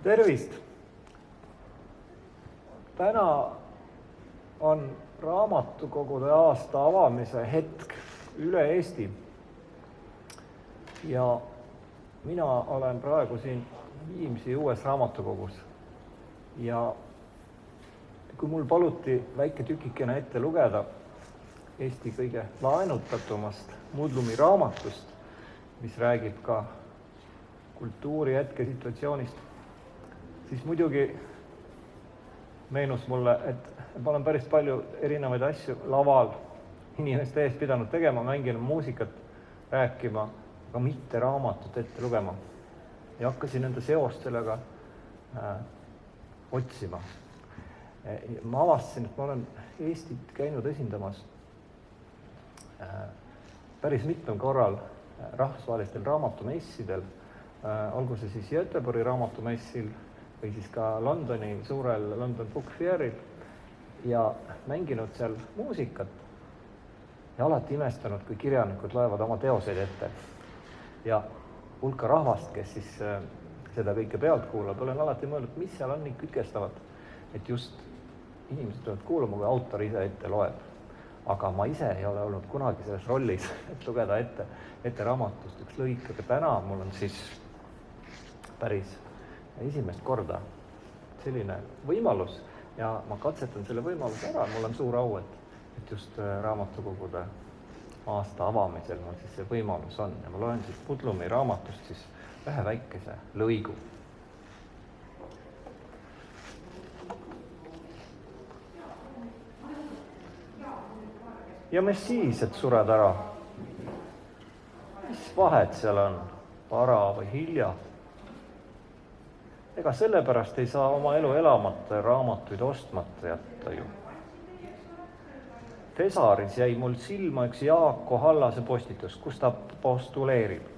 Tervist! Täna on raamatukogude aasta avamise hetk üle Eesti. Ja mina olen praegu siin Viimsi uues raamatukogus. Ja kui mul paluti väike tükikene ette lugeda Eesti kõige laenutatumast Mudlumi raamatust, mis räägib ka kultuuri hetkesituatsioonist, siis muidugi meenus mulle, et ma olen päris palju erinevaid asju laval inimeste ees pidanud tegema, mänginud muusikat, rääkima, aga mitte raamatut ette lugema. Ja hakkasin nende seost sellega otsima. Ma avastasin, et ma olen Eestit käinud esindamas päris mitmel korral rahvusvahelistel raamatumessidel, olgu see siis Göteborgi raamatumessil või siis ka Londoni suurel London Book Fairil ja mänginud seal muusikat ja alati imestanud, kui kirjanikud loevad oma teoseid ette. Ja hulka rahvast, kes siis seda kõike pealt kuulab, olen alati mõelnud, mis seal on nii kütkestavat, et just inimesed tulevad kuulama, kui autor ise ette loeb. Aga ma ise ei ole olnud kunagi selles rollis, et lugeda ette raamatust üks lõik, aga täna mul on siis päris esimest korda selline võimalus ja ma katsetan selle võimaluse ära. Mul on suur au, et just raamatukogude aasta avamisel mul siis see võimalus on ja ma loen siis Mudlumi raamatust siis ühe väikese lõigu. Ja mis siis, et sured ära? Mis vahet seal on, vara või hilja? Ega sellepärast ei saa oma elu elamata ja raamatuid ostmata jätta ju. Tesaris jäi mul silma üks Jaako Hallase postitus, kus ta postuleerib,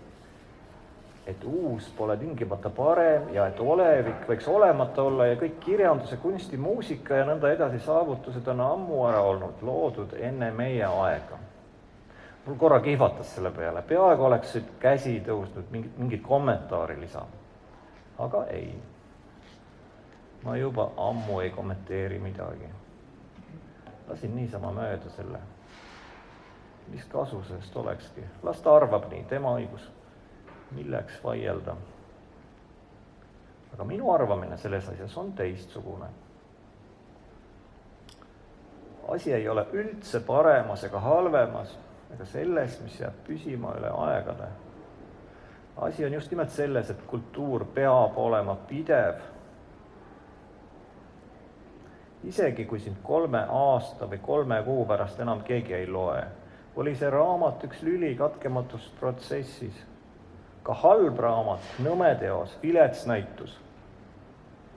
et uus pole tingimata parem ja et olevik võiks olemata olla ja kõik kirjanduse, kunsti, muusika ja nõnda edasi saavutused on ammu ära olnud, loodud enne meie aega. Mul korra kihvatas selle peale, peaaegu oleks käsi tõusnud mingit kommentaari lisama. Aga ei, ma juba ammu ei kommenteeri midagi. Lasin niisama mööda selle. Mis kasu sellest olekski? Las ta arvab nii, tema õigus. Milleks vaielda? Aga minu arvamine selles asjas on teistsugune. Asi ei ole üldse paremas ega halvemas, ega selles, mis jääb püsima üle aegade. Asi on just nimelt selles, et kultuur peab olema pidev. Isegi kui sind 3 aasta või 3 kuu pärast enam keegi ei loe, oli see raamat üks lüli katkematus protsessis. Ka halb raamat, nõmeteos, vilets näitus.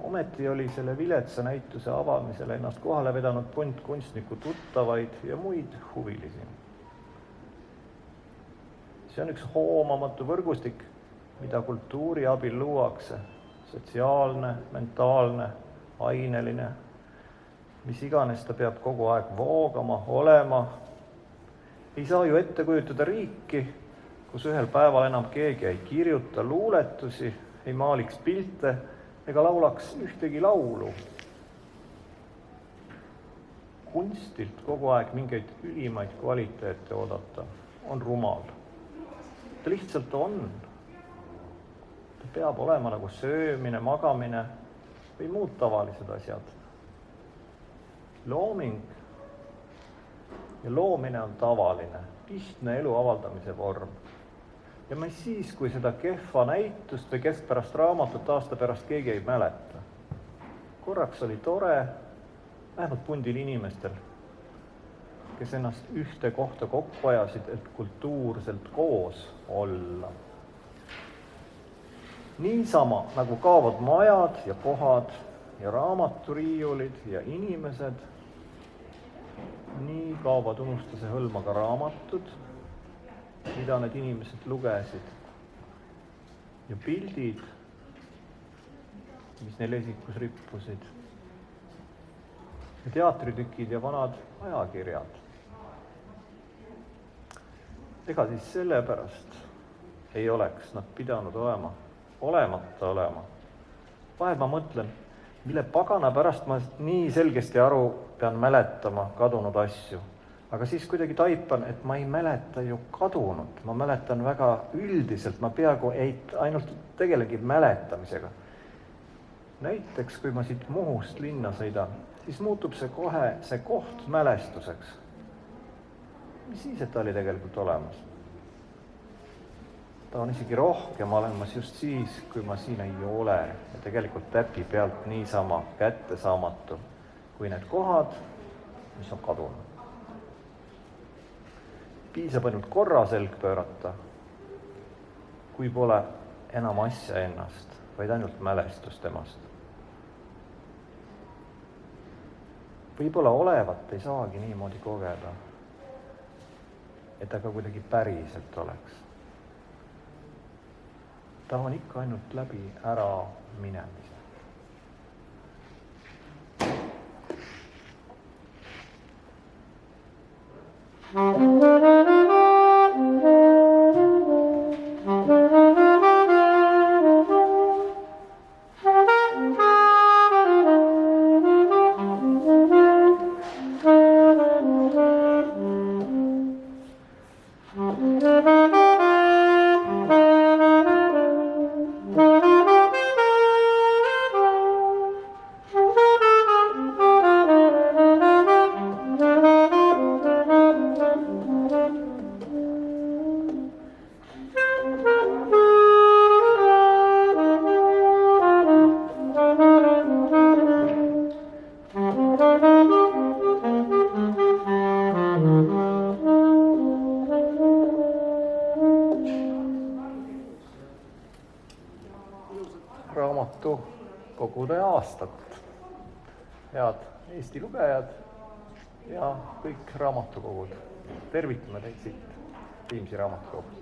Ometi oli selle viletsa näituse avamisel ennast kohale vedanud punt kunstniku tuttavaid ja muid huvilisi. See on üks hoomamatu võrgustik, mida kultuuri abil luuakse. sotsiaalne, mentaalne, aineline, mis iganes ta peab kogu aeg voogama, olema. Ei saa ju ette kujutada riiki, kus ühel päeval enam keegi ei kirjuta luuletusi, ei maaliks pilte ega laulaks ühtegi laulu. Kunstilt kogu aeg mingeid ülimaid kvaliteete oodata on rumal. Ta lihtsalt on. Ta peab olema nagu söömine, magamine või muud tavalised asjad. Looming ja loomine on tavaline, lihtne elu avaldamise vorm. Ja me siis, kui seda kehva näitust või keskpärast raamatut aasta pärast keegi ei mäleta. Korraks oli tore, vähemalt pundil inimestel, kes ennast ühte kohta kokku ajasid, et kultuurselt koos olla. Niisama nagu kaovad majad ja kohad ja raamaturiiulid ja inimesed, nii kaovad unustuse hõlma ka raamatud, mida need inimesed lugesid. Ja pildid, mis neil esikus rippusid. Ja teatritükid ja vanad ajakirjad. Ega siis sellepärast ei oleks nad pidanud olemata olema. Vahel ma mõtlen, mille pagana pärast ma nii selgesti aru pean mäletama kadunud asju. Aga siis kuidagi taipan, et ma ei mäleta ju kadunud. Ma mäletan väga üldiselt, ma peaaegu ainult tegelegi mäletamisega. Näiteks, kui ma siit Muhust linna sõidan, siis muutub see koht mälestuseks. Mis siis, et ta oli tegelikult olemas? Ta on isegi rohkem olemas just siis, kui ma siin ei ole. Ja tegelikult täpi pealt niisama kättesaamatu, kui need kohad, mis on kadunud. Piisab ainult korra selg pöörata, kui pole enam asja ennast, vaid ainult mälestus temast. Võib-olla olevat ei saagi niimoodi kogeda, et ta ka kuidagi päriselt oleks. Ta on ikka ainult läbi ära minemise. Raamatukogude aastat. Head Eesti lugejad ja kõik raamatukogud. Tervitame teid siit Viimsi raamatukogust.